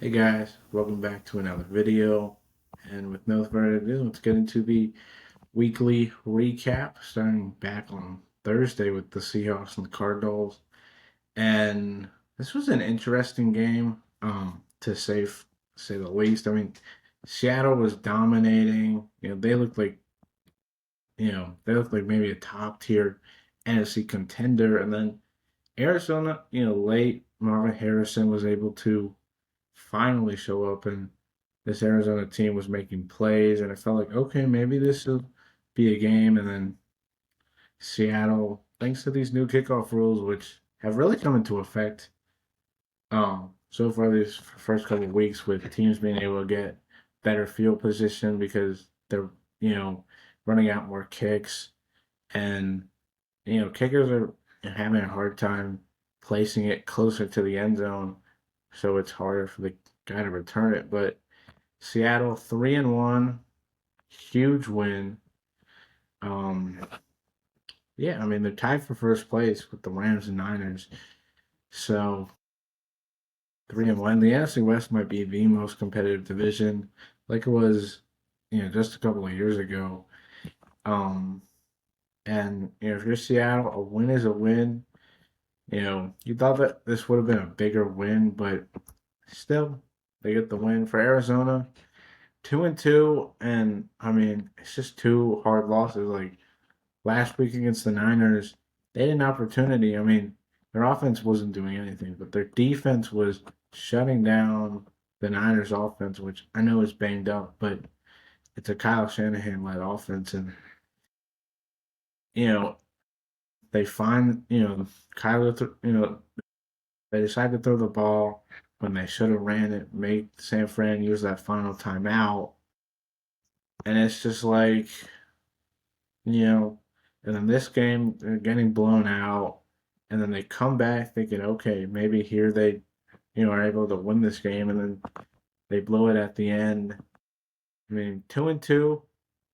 Hey guys, welcome back to another video. And with no further ado, let's get into the weekly recap, starting back on Thursday with the Seahawks and the Cardinals. And this was an interesting game, to say the least. I mean, Seattle was dominating. They looked like maybe a top tier NFC contender, and then Arizona, late Marvin Harrison was able to finally show up, and this Arizona team was making plays, and it felt like, okay, maybe this will be a game. And then Seattle, thanks to these new kickoff rules, which have really come into effect so far these first couple of weeks, with teams being able to get better field position because they're you know running out more kicks, and kickers are having a hard time placing it closer to the end zone, so it's harder for the guy to return it. But Seattle 3-1, huge win. Um, yeah, I mean they're tied for first place with the Rams and Niners. So 3-1. The NFC West might be the most competitive division, like it was, just a couple of years ago. Um, and if you're Seattle, a win is a win. You thought that this would have been a bigger win, but still, they get the win. For Arizona, 2-2, and I mean it's just two hard losses. Like last week against the Niners, they had an opportunity. I mean, their offense wasn't doing anything, but their defense was shutting down the Niners' offense, which I know is banged up, but it's a Kyle Shanahan led offense, and you know they find Kyler, they decide to throw the ball when they should have ran it, make San Fran use that final timeout, and it's just like you know, and then this game they're getting blown out, and then they come back thinking, okay, maybe here they, are able to win this game, and then they blow it at the end. I mean, 2-2.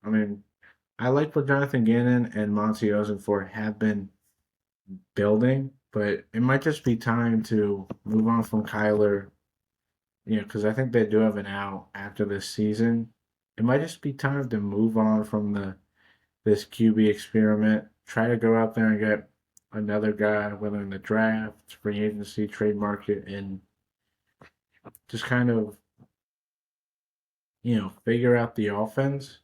I mean, I like what Jonathan Gannon and Monty Ossenfort have been building, but it might just be time to move on from Kyler. Because I think they do have an out after this season. It might just be time to move on from the this QB experiment. Try to go out there and get another guy, whether in the draft, free agency, trade market, and just kind of, figure out the offense.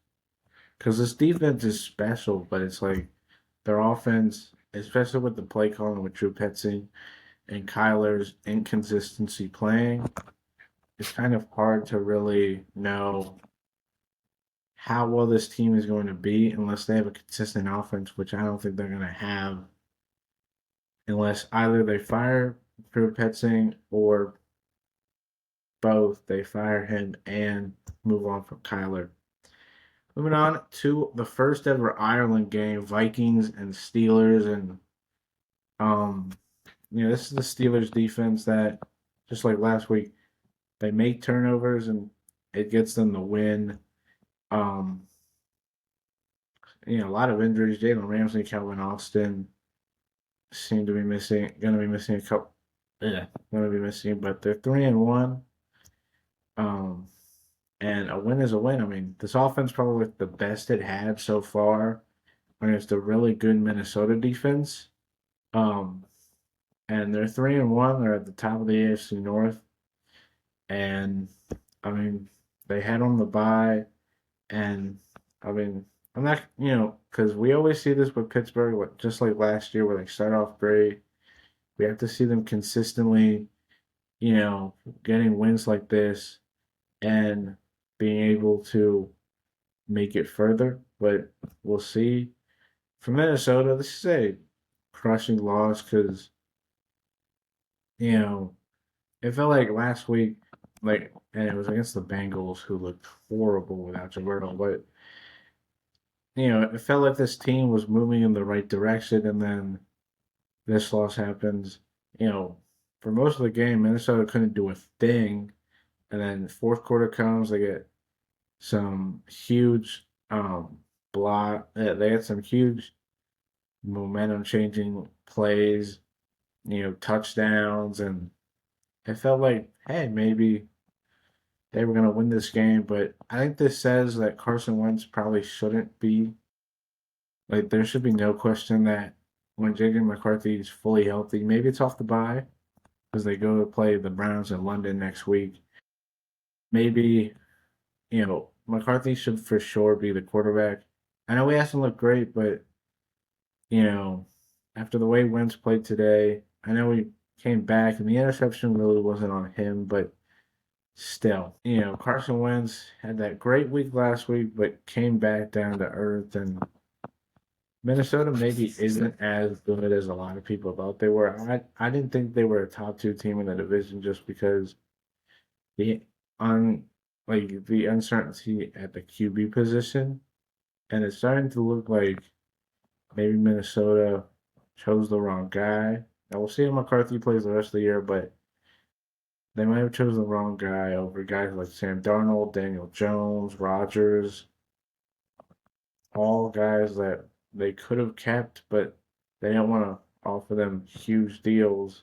Because this defense is special, but it's like their offense, especially with the play calling with Drew Petzing and Kyler's inconsistency playing, it's kind of hard to really know how well this team is going to be unless they have a consistent offense, which I don't think they're going to have unless either they fire Drew Petzing or both they fire him and move on from Kyler. Moving on to the first ever Ireland game, Vikings and Steelers, and um, this is the Steelers defense that, just like last week, they make turnovers and it gets them the win. Um, a lot of injuries. Jalen Ramsey, Calvin Austin seem to be missing. Going to be missing a couple. Yeah, going to be missing, but they're 3-1. Um, and a win is a win. I mean, this offense probably the best it had so far against a really good Minnesota defense. Um, and they're 3-1. They're at the top of the AFC North, and I mean, they had on the bye, and I mean, I'm not, because we always see this with Pittsburgh, just like last year, where they start off great. We have to see them consistently, you know, getting wins like this and being able to make it further. But we'll see. For Minnesota, this is a crushing loss because, you know, it felt like last week, and it was against the Bengals, who looked horrible without Gilberto, but it felt like this team was moving in the right direction, and then this loss happens. You know, for most of the game, Minnesota couldn't do a thing, and then fourth quarter comes, they get some huge block. They had some huge momentum changing plays, touchdowns, and it felt like, hey, maybe. they were going to win this game, but I think this says that Carson Wentz probably shouldn't be. Like, there should be no question that when J.J. McCarthy is fully healthy, maybe it's off the bye because they go to play the Browns in London next week. Maybe, McCarthy should for sure be the quarterback. I know he hasn't looked great, but, you know, after the way Wentz played today, I know he came back and the interception really wasn't on him, but still, Carson Wentz had that great week last week, but came back down to earth. And Minnesota maybe isn't as good as a lot of people thought they were. I didn't think they were a top two team in the division just because the on like the uncertainty at the QB position, and it's starting to look like maybe Minnesota chose the wrong guy. Now we'll see how McCarthy plays the rest of the year, but they might have chosen the wrong guy over guys like Sam Darnold, Daniel Jones, Rodgers, all guys that they could have kept, but they don't want to offer them huge deals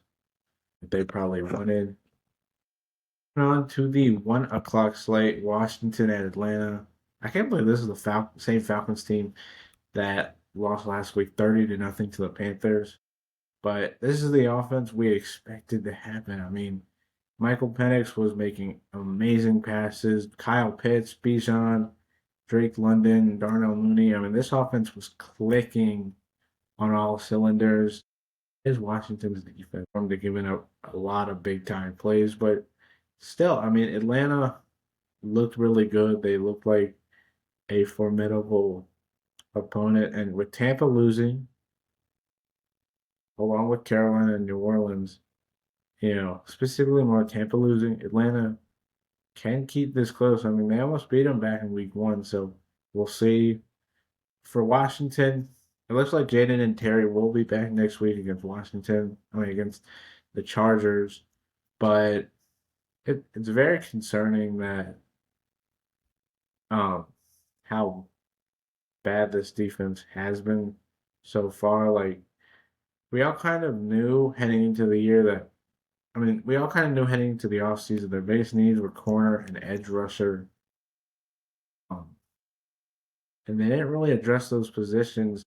that they probably wanted. On to the 1 o'clock slate, Washington at Atlanta. I can't believe this is the same Falcons team that lost last week 30-0 to the Panthers. But this is the offense we expected to happen. I mean, Michael Penix was making amazing passes. Kyle Pitts, Bijan, Drake London, Darnell Mooney. I mean, this offense was clicking on all cylinders. Is Washington's defense from to giving up a lot of big time plays, but still, I mean, Atlanta looked really good. They looked like a formidable opponent, and with Tampa losing, along with Carolina and New Orleans, specifically more Tampa losing, Atlanta can keep this close. I mean, they almost beat them back in week one, so we'll see. For Washington, it looks like Jaden and Terry will be back next week against Washington. I mean, against the Chargers, but it's very concerning that um how bad this defense has been so far. Like we all kind of knew heading into the year that I mean, we all kind of knew heading into the offseason their base needs were corner and edge rusher. Um, and they didn't really address those positions.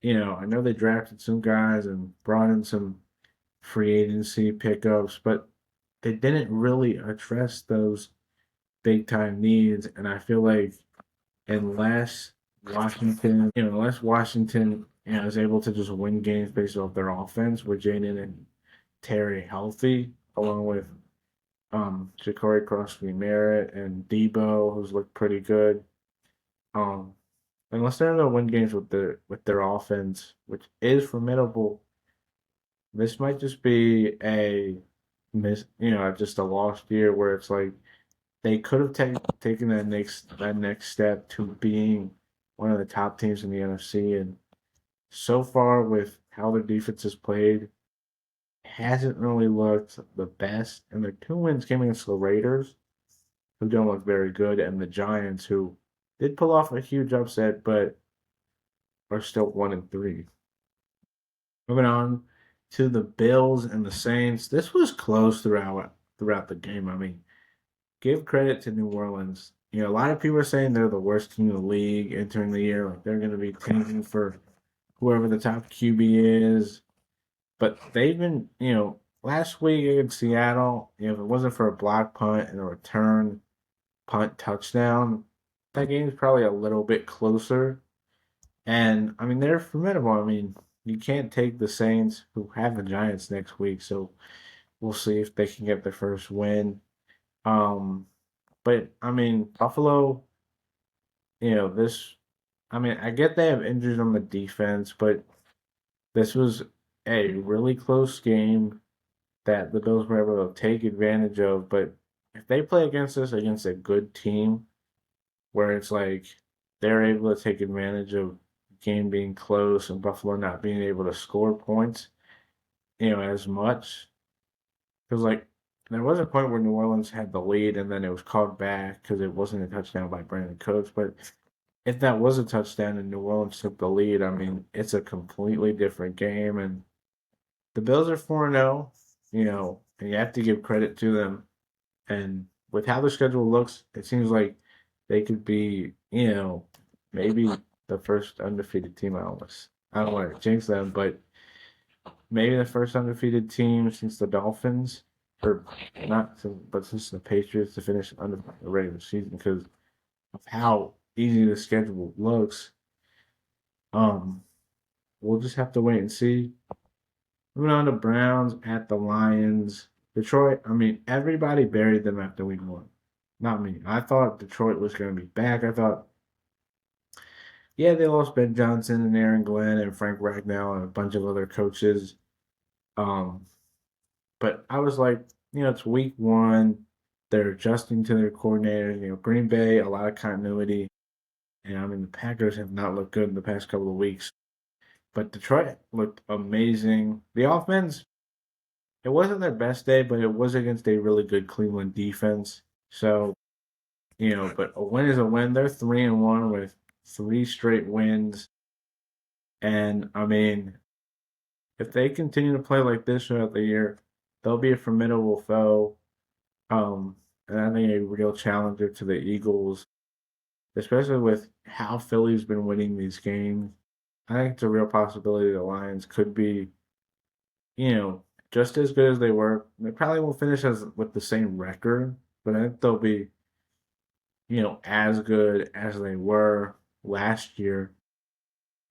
I know they drafted some guys and brought in some free agency pickups, but they didn't really address those big time needs. And I feel like unless unless Washington, is able to just win games based off their offense with Jaden and Terry healthy, along with Ja'Cory Crosby Merritt and Debo, who's looked pretty good. Um, unless they're able to win games with their offense, which is formidable, this might just be just a lost year where it's like they could have taken that next step to being one of the top teams in the NFC, and so far with how their defense has played, hasn't really looked the best. And their two wins came against the Raiders, who don't look very good, and the Giants, who did pull off a huge upset, but are still 1-3. Moving on to the Bills and the Saints. This was close throughout the game. I mean, give credit to New Orleans. A lot of people are saying they're the worst team in the league entering the year. Like they're going to be tanking for whoever the top QB is. But they've been, last week against Seattle, if it wasn't for a block punt and a return punt touchdown, that game's probably a little bit closer. And I mean, they're formidable. I mean, you can't take the Saints who have the Giants next week. So we'll see if they can get their first win. But I mean, Buffalo, this, I mean, I get they have injuries on the defense, but this was a really close game that the Bills were able to take advantage of. But if they play against us against a good team, where it's like they're able to take advantage of the game being close and Buffalo not being able to score points, as much, because like there was a point where New Orleans had the lead and then it was called back because it wasn't a touchdown by Brandon Cooks. But if that was a touchdown and New Orleans took the lead, I mean, it's a completely different game. And the Bills are 4-0, and you have to give credit to them. And with how the schedule looks, it seems like they could be, maybe the first undefeated team. I don't want to jinx them, but maybe the first undefeated team since the Dolphins, or not, but since the Patriots to finish under the regular season because of how easy the schedule looks. Um, we'll just have to wait and see. Moving on to Browns at the Lions. Detroit, I mean, everybody buried them after week one. Not me. I thought Detroit was going to be back. I thought, yeah, they lost Ben Johnson and Aaron Glenn and Frank Ragnow and a bunch of other coaches. Um, but I was like, it's week one. They're adjusting to their coordinators. Green Bay, a lot of continuity. And I mean, the Packers have not looked good in the past couple of weeks. But Detroit looked amazing. The offense, it wasn't their best day, but it was against a really good Cleveland defense. So, but a win is a win. They're 3-1 with three straight wins. And I mean, if they continue to play like this throughout the year, they'll be a formidable foe. Um, and I think a real challenger to the Eagles, especially with how Philly's been winning these games. I think it's a real possibility the Lions could be, you know, just as good as they were. They probably won't finish as with the same record, but I think they'll be, as good as they were last year.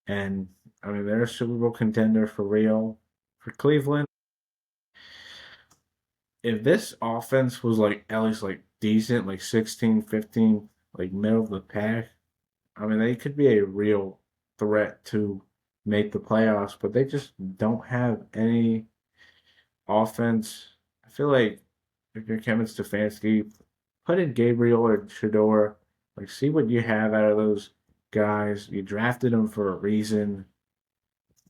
And I mean, they're a Super Bowl contender for real. For Cleveland, if this offense was like at least like decent, like 16, 15, like middle of the pack, I mean, they could be a real threat to make the playoffs, but they just don't have any offense. I feel like if you're Kevin Stefanski, put in Gabriel or Shador, like see what you have out of those guys. You drafted them for a reason,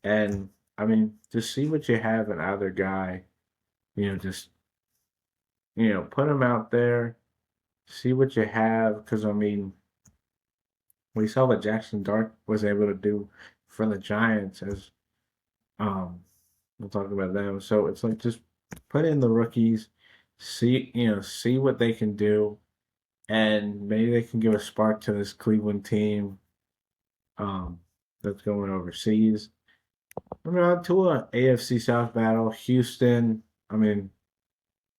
and I mean, just see what you have in either guy. Just put them out there, see what you have, because I mean, we saw what Jackson Dart was able to do for the Giants as we'll talk about them. So it's like just put in the rookies, see what they can do, and maybe they can give a spark to this Cleveland team um, that's going overseas. Moving on to an AFC South battle, Houston. I mean,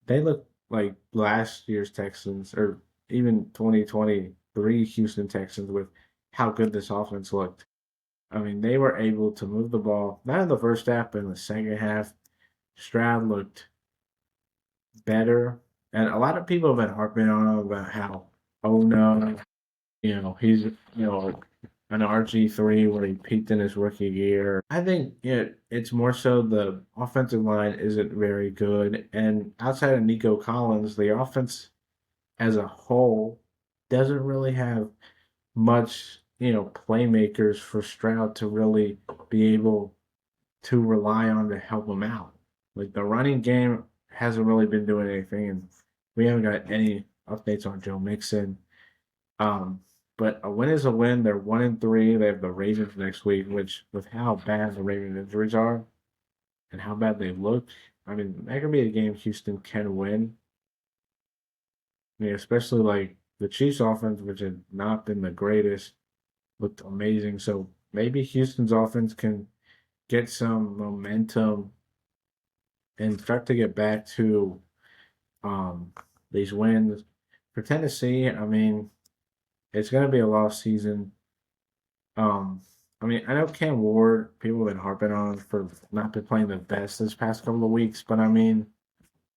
they look like last year's Texans, or even 2023 Houston Texans, with how good this offense looked. I mean, they were able to move the ball, not in the first half, but in the second half. Stroud looked better. And a lot of people have been harping on him about how, oh no, he's, an RG3 where he peaked in his rookie year. I think it's more so the offensive line isn't very good. And outside of Nico Collins, the offense as a whole doesn't really have much, playmakers for Stroud to really be able to rely on to help him out. Like the running game hasn't really been doing anything, and we haven't got any updates on Joe Mixon. Um, but a win is a win. They're 1-3. They have the Ravens next week, which with how bad the Ravens injuries are and how bad they look, I mean that could be a game Houston can win. I mean, especially like the Chiefs' offense, which had not been the greatest, looked amazing. So maybe Houston's offense can get some momentum and start to get back to um, these wins. For Tennessee, I mean, it's going to be a lost season. Um, I mean, I know Cam Ward, people have been harping on for not been playing the best this past couple of weeks, but I mean,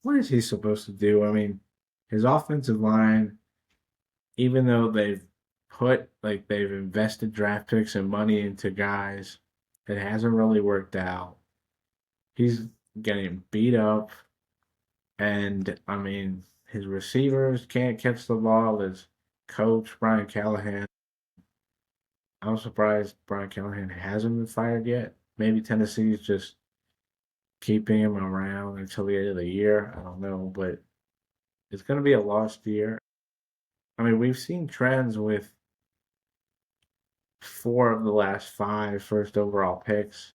what is he supposed to do? I mean, his offensive line, even though they've invested draft picks and money into guys, it hasn't really worked out. He's getting beat up. And I mean, his receivers can't catch the ball. His coach, Brian Callahan, I'm surprised Brian Callahan hasn't been fired yet. Maybe Tennessee's just keeping him around until the end of the year. I don't know, but it's going to be a lost year. I mean, we've seen trends with four of the last five first overall picks.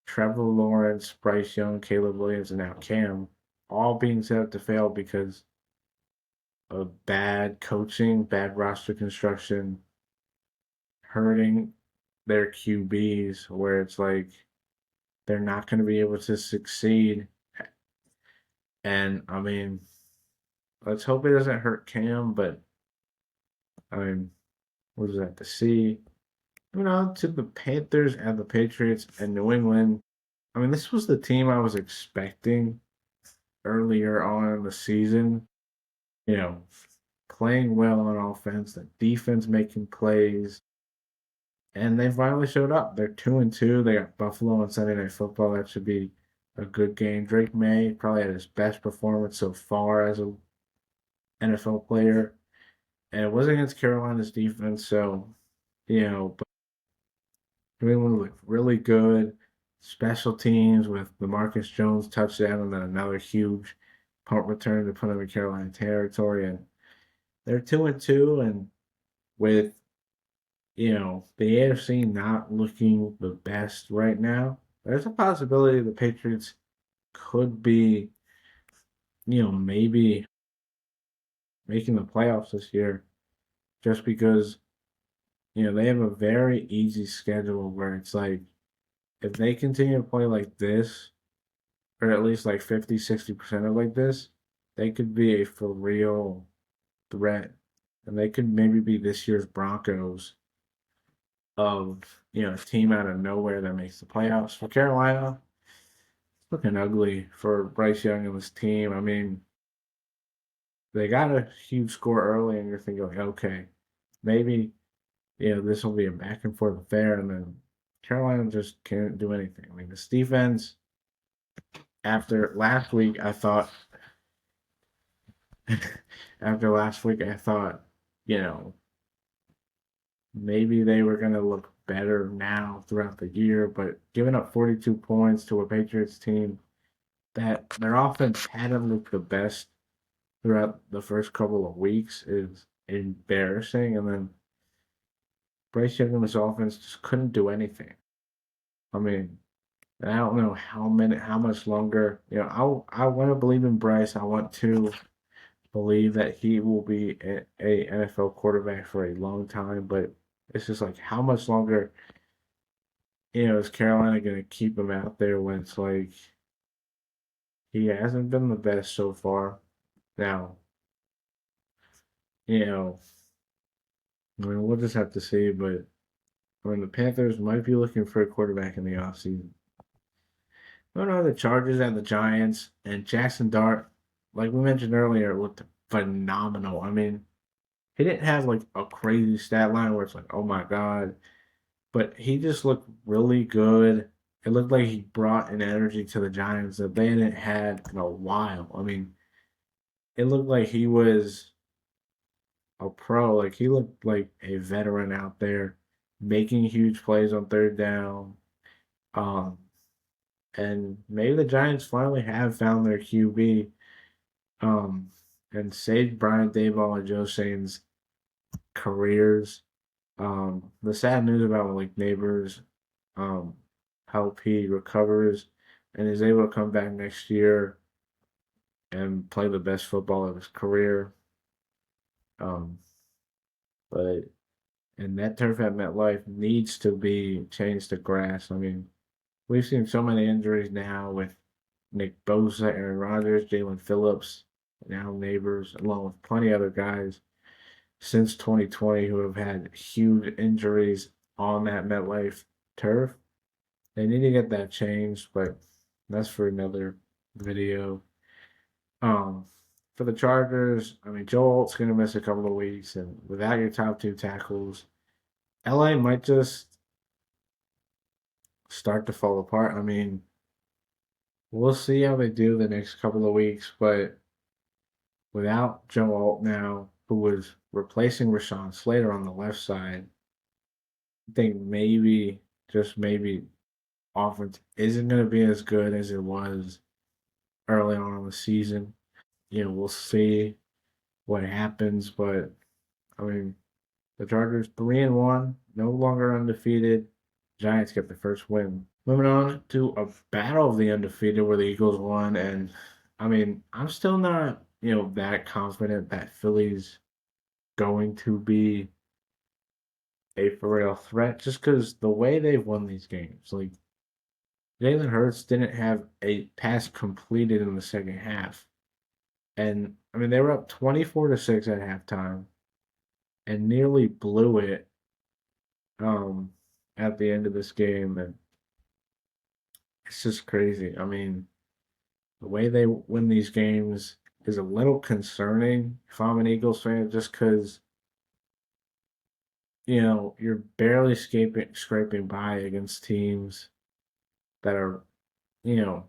Trevor Lawrence, Bryce Young, Caleb Williams, and now Cam, all being set up to fail because of bad coaching, bad roster construction, hurting their QBs, where it's like they're not going to be able to succeed. And I mean, let's hope it doesn't hurt Cam, but I mean, what does that to see? To the Panthers and the Patriots and New England. I mean, this was the team I was expecting earlier on in the season. You know, playing well on offense, the defense making plays, and they finally showed up. They're 2-2. They got Buffalo on Sunday Night Football. That should be a good game. Drake May probably had his best performance so far as a NFL player, and it was against Carolina's defense. So, but New England looked really good. Special teams with the Marcus Jones touchdown and then another huge punt return to put them in Carolina territory. And they're 2-2, and with the AFC not looking the best right now, there's a possibility the Patriots could be, maybe making the playoffs this year just because, they have a very easy schedule where it's like if they continue to play like this, or at least like 50, 60% of like this, they could be a for real threat. And they could maybe be this year's Broncos of, a team out of nowhere that makes the playoffs. For Carolina, it's looking ugly for Bryce Young and his team. I mean, they got a huge score early, and you're thinking, like, okay, maybe, this will be a back and forth affair. And then Carolina just can't do anything. I mean, this defense, after last week, I thought, after last week, I thought, you know, maybe they were going to look better now throughout the year, but giving up 42 points to a Patriots team that their offense hadn't looked the best throughout the first couple of weeks is embarrassing. And then Bryce Young and his offense just couldn't do anything. I mean, and I don't know how much longer. I want to believe in Bryce. I want to believe that he will be a NFL quarterback for a long time, but it's just like how much longer, is Carolina going to keep him out there when it's like he hasn't been the best so far. Now, you know, I mean, we'll just have to see, but I mean, the Panthers might be looking for a quarterback in the offseason. I don't know, the Chargers and the Giants and Jackson Dart, like we mentioned earlier, looked phenomenal. I mean, he didn't have like a crazy stat line where it's like, oh my God, but he just looked really good. It looked like he brought an energy to the Giants that they hadn't had in a while. I mean, it looked like he was a pro. Like he looked like a veteran out there making huge plays on third down. Um, and maybe the Giants finally have found their QB. Um, and saved Brian Daboll and Joe Shane's careers. The sad news about Malik Neighbors, um, hope he recovers and is able to come back next year and play the best football of his career. Um, but and that turf at MetLife needs to be changed to grass. I mean, we've seen so many injuries now with Nick Bosa, Aaron Rodgers, Jalen Phillips, now Neighbors, along with plenty of other guys since 2020 who have had huge injuries on that MetLife turf. They need to get that changed, but that's for another video. Um, for the Chargers, I mean, Joe Alt's going to miss a couple of weeks, and without your top two tackles, LA might just start to fall apart. I mean, we'll see how they do the next couple of weeks, but without Joe Alt now, who was replacing Rashawn Slater on the left side, I think maybe, just maybe, offense isn't going to be as good as it was early on in the season. We'll see what happens, but I mean, the Chargers 3-1, no longer undefeated. Giants get the first win. Moving on to a battle of the undefeated where the Eagles won, and I mean, I'm still not that confident that Philly's going to be a for real threat just because the way they've won these games. Like Jalen Hurts didn't have a pass completed in the second half. And I mean they were up 24-6 at halftime and nearly blew it um at the end of this game, and it's just crazy. I mean, the way they win these games is a little concerning if I'm an Eagles fan, just because you're barely scraping by against teams that are you know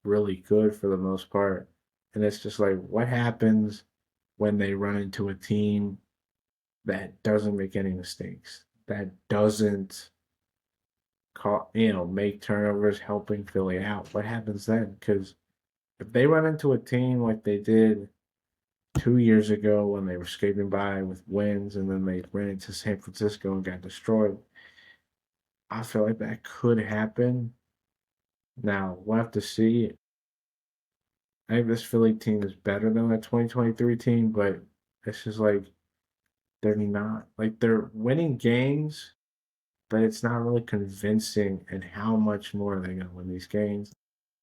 really good for the most part, and it's just like what happens when they run into a team that doesn't make any mistakes, that doesn't make turnovers, helping Philly out. What happens then? Because if they run into a team like they did 2 years ago when they were scraping by with wins and then they ran into San Francisco and got destroyed, I feel like that could happen. Now, we'll have to see. I think this Philly team is better than that 2023 team, but it's just like they're not. Like they're winning games, but it's not really convincing and how much more are they going to win these games.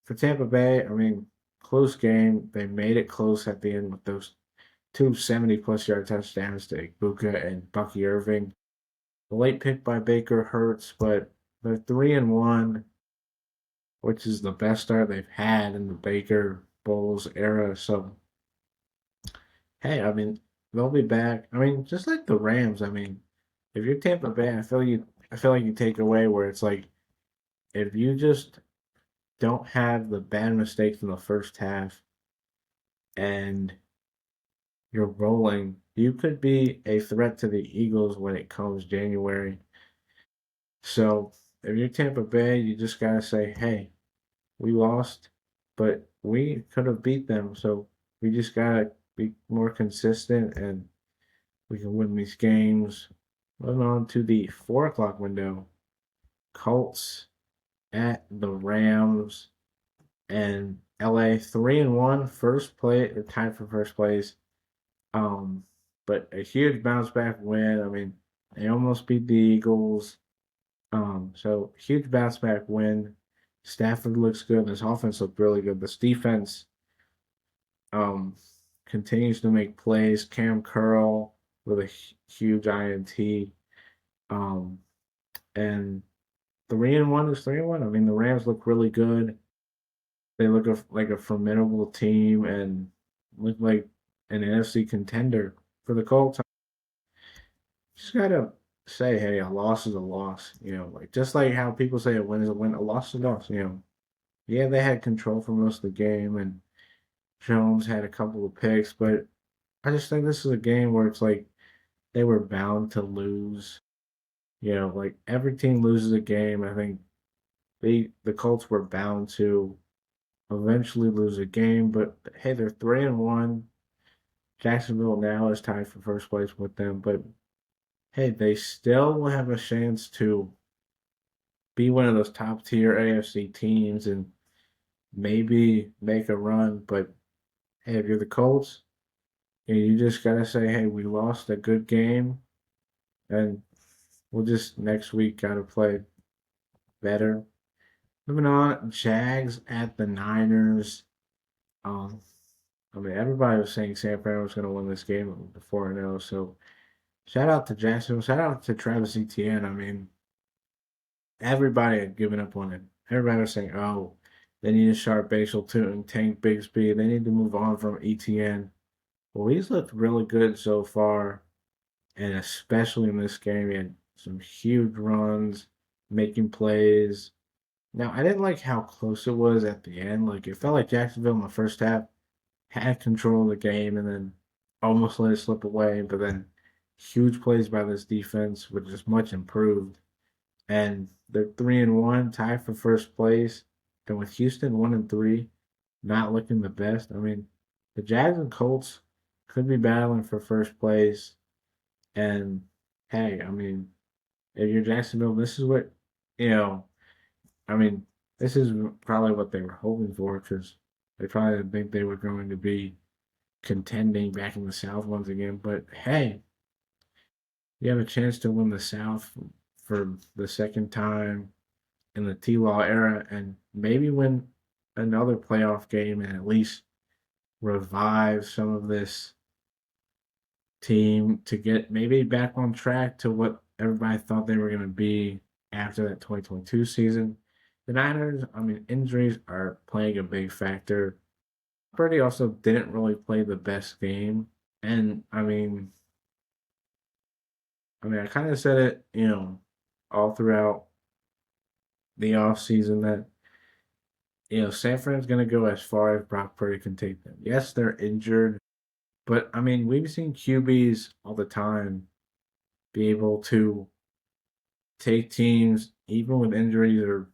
For Tampa Bay, I mean, close game. They made it close at the end with those two 70-plus yard touchdowns to Ibuka and Bucky Irving. The late pick by Baker hurts, but they're 3-1, which is the best start they've had in the Baker Bowles era. So, hey, I mean, they'll be back. I mean, just like the Rams. I mean, if you're Tampa Bay, I feel like you take away where it's like if you just don't have the bad mistakes in the first half and you're rolling, you could be a threat to the Eagles when it comes January. So if you're Tampa Bay, you just gotta say, hey, we lost, but we could have beat them. So we just gotta be more consistent and we can win these games. Moving on to the 4 o'clock window. Colts at the Rams, and LA 3-1, first place, tied for first place. Um, but a huge bounce back win. I mean, they almost beat the Eagles. So huge bounce back win. Stafford looks good. This offense looked really good. This defense um continues to make plays. Cam Curl with a huge INT. Um, and 3-1 is 3-1. I mean, the Rams look really good. They look like a formidable team and look like an NFC contender for the Colts. Just gotta say, hey, a loss is a loss. Like just like how people say a win is a win, a loss is a loss. Yeah, they had control for most of the game, and Jones had a couple of picks, but I just think this is a game where it's like they were bound to lose. Like every team loses a game. I think the Colts were bound to eventually lose a game, but hey, they're 3-1. Jacksonville now is tied for first place with them, but hey, they still will have a chance to be one of those top tier AFC teams and maybe make a run. But hey, if you're the Colts, you just gotta say, hey, we lost a good game, and we'll just next week gotta play better. Moving on, Jags at the Niners. Um, I mean, everybody was saying San Fran was going to win this game before I know. So shout out to Jacksonville. Shout out to Travis Etienne. I mean, everybody had given up on it. Everybody was saying, oh, they need a sharp basal too and Tank Bigsby. They need to move on from Etienne. Well, he's looked really good so far, and especially in this game, he had some huge runs, making plays. Now, I didn't like how close it was at the end. Like, it felt like Jacksonville in the first half had control of the game and then almost let it slip away. But then huge plays by this defense, which is much improved. And they're 3-1, tied for first place. And with Houston 1-3, not looking the best. I mean, the Jags and Colts could be battling for first place. And hey, I mean, if you're Jacksonville, this is what you know. I mean, this is probably what they were hoping for because they probably didn't think they were going to be contending back in the South once again. But hey, you have a chance to win the South for the second time in the T-Law era and maybe win another playoff game and at least revive some of this team to get maybe back on track to what everybody thought they were going to be after that 2022 season. The Niners, I mean, injuries are playing a big factor. Purdy also didn't really play the best game. And I kind of said it, all throughout the offseason that, San Fran's going to go as far as Brock Purdy can take them. Yes, they're injured, but I mean, we've seen QBs all the time be able to take teams, even with injuries or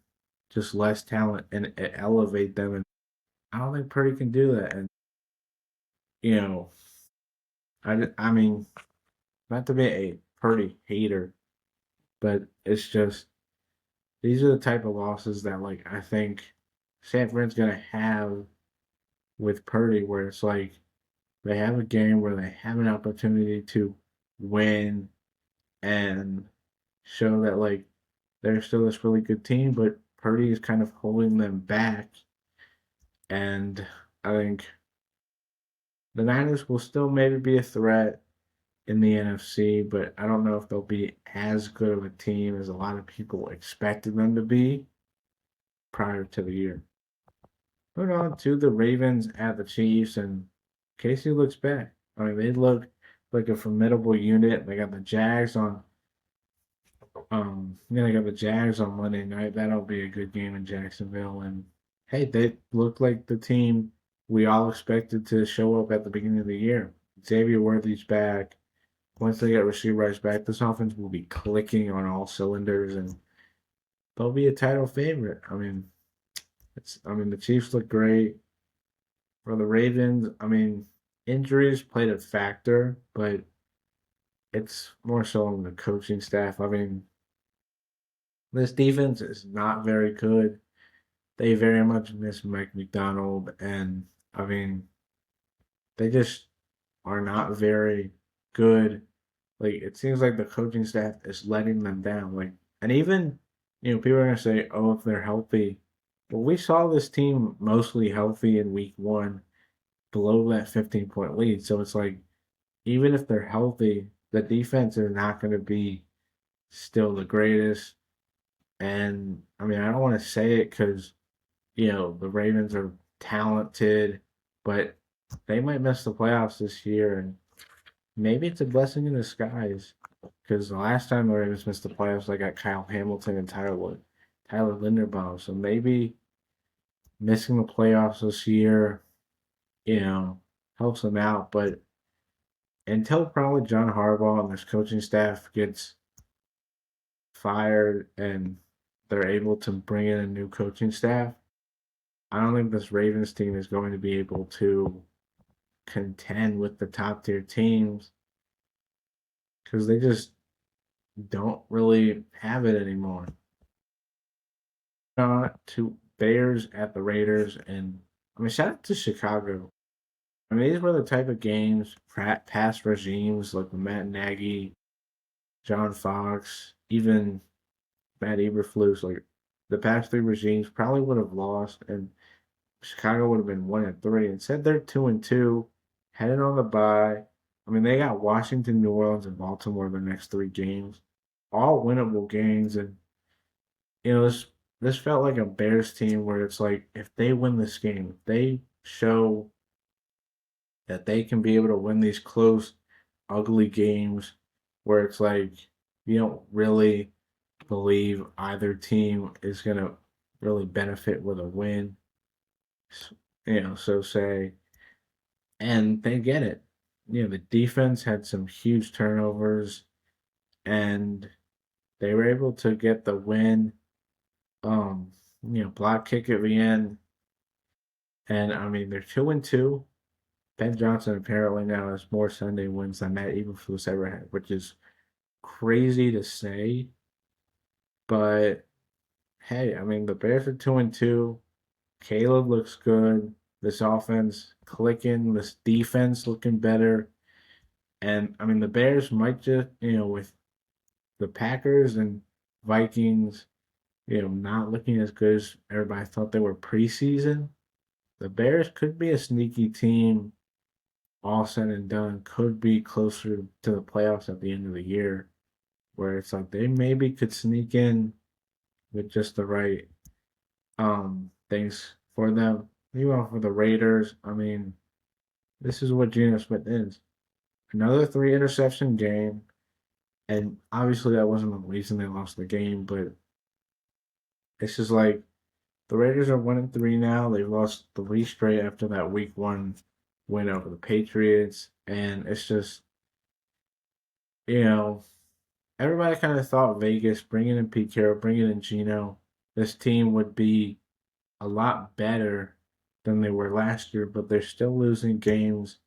just less talent, and elevate them. And I don't think Purdy can do that. And, you know, I mean, not to be a Purdy hater, but it's just these are the type of losses that, like, I think San Fran's going to have with Purdy, where it's like they have a game where they have an opportunity to win and show that, like, they're still this really good team, but Purdy is kind of holding them back. And I think the Niners will still maybe be a threat in the NFC, but I don't know if they'll be as good of a team as a lot of people expected them to be prior to the year. Moving on to the Ravens at the Chiefs, and Casey looks back. I mean, they look like a formidable unit. They got the Jags on Monday night. That'll be a good game in Jacksonville. And hey, they look like the team we all expected to show up at the beginning of the year. Xavier Worthy's back. Once they get Rasheed Rice back, this offense will be clicking on all cylinders, and they'll be a title favorite. The Chiefs look great. For the Ravens, injuries played a factor, but it's more so on the coaching staff. This defense is not very good. They very much miss Mike McDonald, and I mean, they just are not very good. Like, it seems like the coaching staff is letting them down. Like, and even, people are gonna say, "Oh, if they're healthy," well, we saw this team mostly healthy in Week 1, below that 15-point lead. So it's like, even if they're healthy, the defense is not going to be still the greatest. And I don't want to say it because the Ravens are talented, but they might miss the playoffs this year, and maybe it's a blessing in disguise. Because the last time the Ravens missed the playoffs, they got Kyle Hamilton and Tyler Linderbaum. So maybe missing the playoffs this year, helps them out. But until probably John Harbaugh and this coaching staff gets fired and they're able to bring in a new coaching staff, I don't think this Ravens team is going to be able to contend with the top tier teams because they just don't really have it anymore. To Bears at the Raiders, and shout out to Chicago. These were the type of games, past regimes like Matt Nagy, John Fox, even Matt Eberflus, like the past three regimes probably would have lost, and Chicago would have been 1-3. Instead, they're 2-2, headed on the bye. They got Washington, New Orleans, and Baltimore the next three games, all winnable games, and this felt like a Bears team where it's like if they win this game, if they show that they can be able to win these close, ugly games where it's like you don't really believe either team is going to really benefit with a win. So say, and they get it. The defense had some huge turnovers and they were able to get the win. Block kick at the end. And they're 2-2. Ben Johnson apparently now has more Sunday wins than Matt Eberflus ever had, which is crazy to say. But hey, the Bears are 2-2. Caleb looks good. this offense clicking, this defense looking better. And I mean, the Bears might just, with the Packers and Vikings, not looking as good as everybody thought they were preseason. The Bears could be a sneaky team, all said and done, could be closer to the playoffs at the end of the year, where it's like they maybe could sneak in with just the right things for them. Meanwhile, for the Raiders, I mean, this is what Geno Smith is. Another three interception game. And obviously that wasn't the reason they lost the game, but it's just like the Raiders are 1-3 now. They've lost three straight after that week 1 win over the Patriots. And it's just, you know, everybody kind of thought Vegas, bringing in Pete Carroll, bringing in Geno, this team would be a lot better than they were last year, but they're still losing games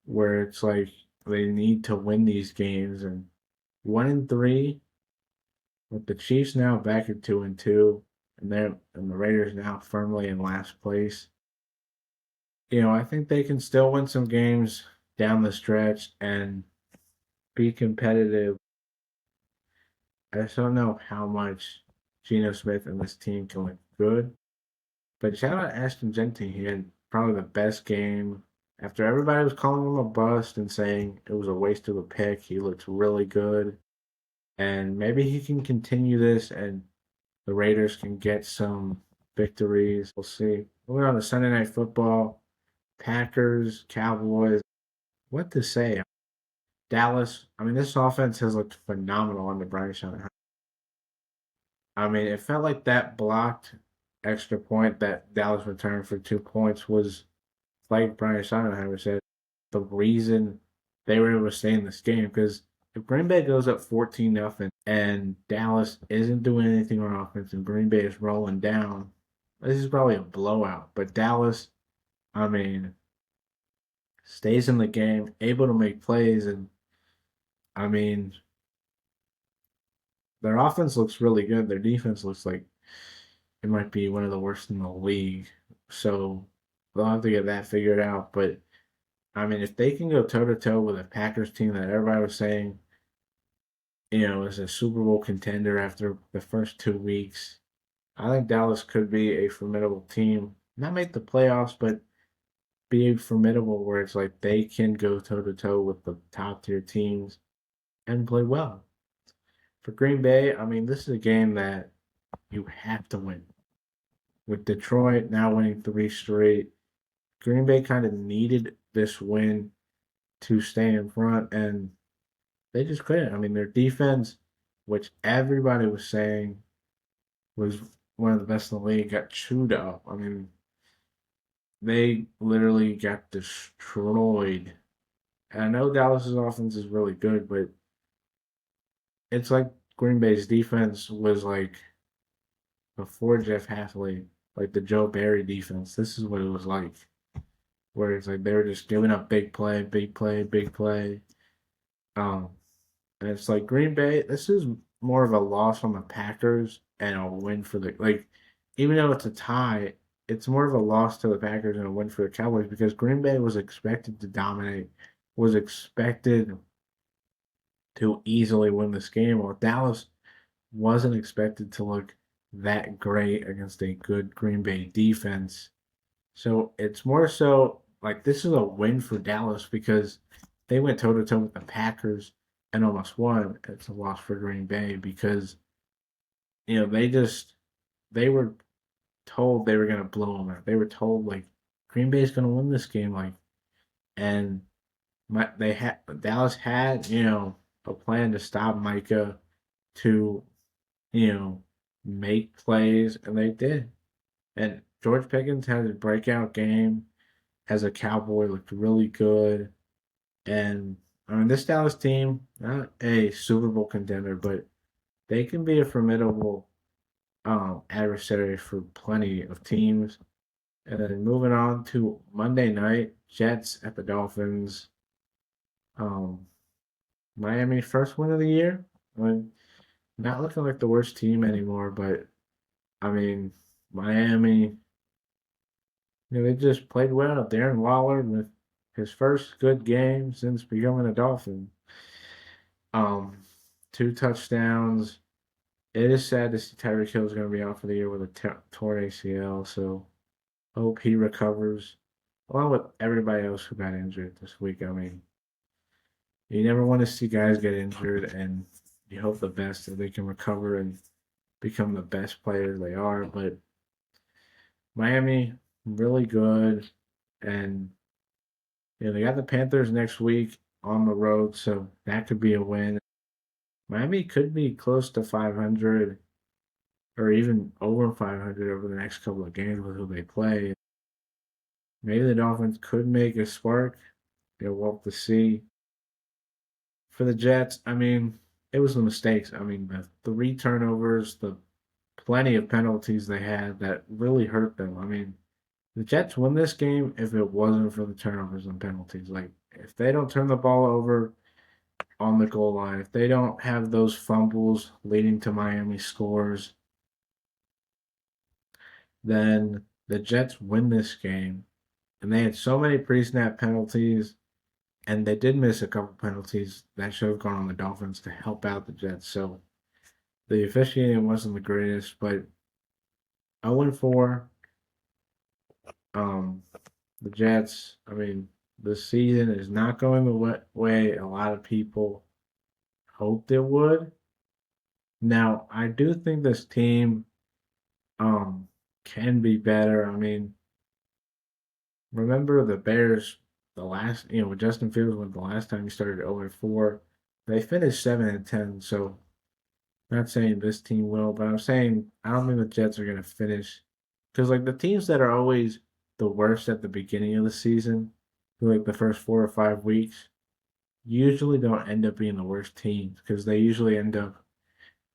where it's like they need to win these games. And 1-3 with the Chiefs now back at 2-2, and the Raiders now firmly in last place. I think they can still win some games down the stretch and be competitive. I just don't know how much Geno Smith and this team can look good. But shout out Ashton Genty. He had probably the best game. After everybody was calling him a bust and saying it was a waste of a pick, he looked really good. And maybe he can continue this and the Raiders can get some victories. We'll see. Moving on to Sunday Night Football, Packers, Cowboys. What to say? Dallas. I mean, this offense has looked phenomenal under Brian Shanahan. I mean, it felt like that blocked extra point that Dallas returned for 2 points was, like Brian Schottenheimer said, the reason they were able to stay in this game. Because if Green Bay goes up 14-0 and Dallas isn't doing anything on offense and Green Bay is rolling down, this is probably a blowout. But Dallas, I mean, stays in the game, able to make plays, and I mean, their offense looks really good. Their defense looks like it might be one of the worst in the league. So they'll have to get that figured out. But I mean, if they can go toe to toe with a Packers team that everybody was saying, is a Super Bowl contender after the first 2 weeks, I think Dallas could be a formidable team. Not make the playoffs, but be formidable where it's like they can go toe to toe with the top tier teams and play well. For Green Bay, I mean, this is a game that you have to win. With Detroit now winning three straight, Green Bay kind of needed this win to stay in front, and they just couldn't. I mean, their defense, which everybody was saying was one of the best in the league, got chewed up. I mean, they literally got destroyed. And I know Dallas's offense is really good, but it's like Green Bay's defense was like before Jeff Halfley, like the Joe Barry defense. This is what it was like, where it's like they were just giving up big play, big play, big play. Um, and it's like Green Bay. This is more of a loss on the Packers and a win for the like. Even though it's a tie, it's more of a loss to the Packers and a win for the Cowboys because Green Bay was expected to dominate, was expected to easily win this game, while Dallas wasn't expected to look that great against a good Green Bay defense. So it's more so like this is a win for Dallas because they went toe to toe with the Packers and almost won. It's a loss for Green Bay because they were told they were gonna blow them out. They were told like Green Bay's gonna win this game, like, and they had Dallas had a plan to stop Micah to you know make plays, and they did. And George Pickens had a breakout game as a Cowboy, looked really good. And I mean, this Dallas team, not a Super Bowl contender, but they can be a formidable adversary for plenty of teams. And then moving on to Monday night, Jets at the Dolphins. Um, Miami first win of the year. I mean, not looking like the worst team anymore, but I mean, Miami They just played well. Darren Waller with his first good game since becoming a Dolphin. Um, 2 touchdowns. It is sad to see Tyreek Hill is going to be out for the year with a torn ACL. So hope he recovers, along with everybody else who got injured this week. I mean, you never want to see guys get injured, and you hope the best that they can recover and become the best players they are. But Miami, really good, and they got the Panthers next week on the road, so that could be a win. Miami could be close to 500 or even over 500 over the next couple of games with who they play. Maybe the Dolphins could make a spark. We'll have to see. For the Jets, I mean, it was the mistakes. I mean, the 3 turnovers, the plenty of penalties they had that really hurt them. I mean, the Jets win this game if it wasn't for the turnovers and penalties. Like, if they don't turn the ball over on the goal line, if they don't have those fumbles leading to Miami scores, then the Jets win this game. And they had so many pre-snap penalties, and they did miss a couple penalties that should have gone on the Dolphins to help out the Jets. So the officiating wasn't the greatest, but 0-4. Um, the Jets, I mean, the season is not going the way a lot of people hoped it would. Now, I do think this team um can be better. I mean, remember the Bears the last, with Justin Fields when the last time he started 0-4, they finished 7-10. So not saying this team will, but I'm saying I don't think the Jets are gonna finish because like the teams that are always the worst at the beginning of the season, who like the first 4 or 5 weeks, usually don't end up being the worst teams because they usually end up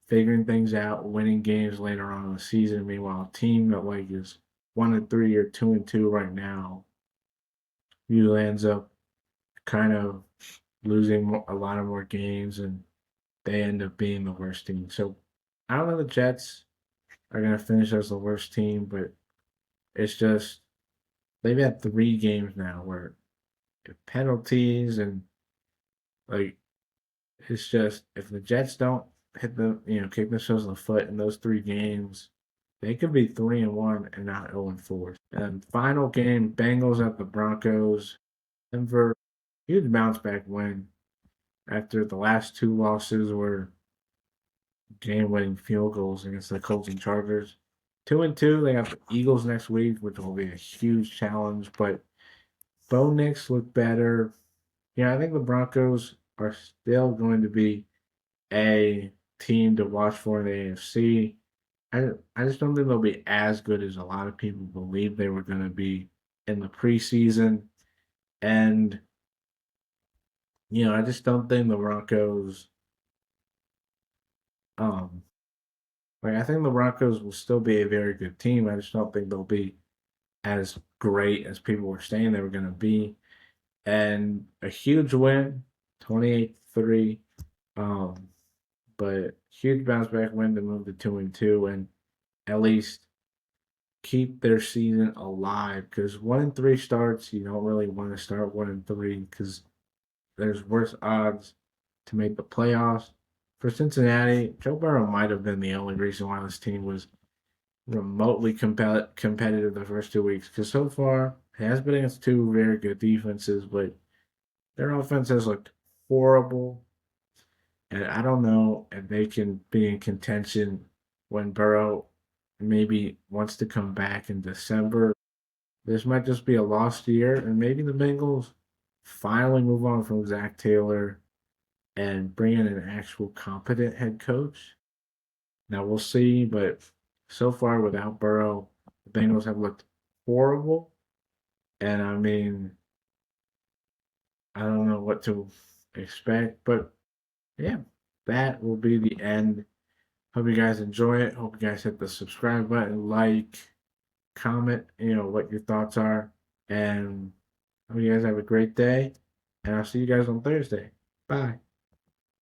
figuring things out, winning games later on in the season. Meanwhile, a team that like is 1-3 or 2-2 right now usually ends up kind of losing a lot of more games, and they end up being the worst team. So I don't know the Jets are gonna finish as the worst team, but it's just they've had 3 games now where penalties and like it's just if the Jets don't hit kick themselves in the foot in those 3 games, they could be 3-1 and not 0-4. And final game, Bengals at the Broncos. Denver, huge bounce back win after the last 2 losses were game-winning field goals against the Colts and Chargers. 2-2, they got the Eagles next week, which will be a huge challenge. But Bo Nix look better. I think the Broncos are still going to be a team to watch for in the AFC. I just don't think they'll be as good as a lot of people believe they were going to be in the preseason. And, I just don't think the Broncos, um, I think the Broncos will still be a very good team. I just don't think they'll be as great as people were saying they were going to be. And a huge win, 28-3. Um, but huge bounce back win to move to 2-2 and at least keep their season alive. Because 1-3 starts, you don't really want to start 1-3 because there's worse odds to make the playoffs. For Cincinnati, Joe Burrow might have been the only reason why this team was remotely competitive the first 2 weeks. Because so far, it has been against 2 very good defenses, but their offense has looked horrible. And I don't know if they can be in contention when Burrow maybe wants to come back in December. This might just be a lost year, and maybe the Bengals finally move on from Zach Taylor and bring in an actual competent head coach. Now we'll see, but so far without Burrow, the Bengals have looked horrible. And I mean, I don't know what to expect, but yeah, that will be the end. Hope you guys enjoy it. Hope you guys hit the subscribe button, like, comment, what your thoughts are. And hope you guys have a great day. And I'll see you guys on Thursday. Bye.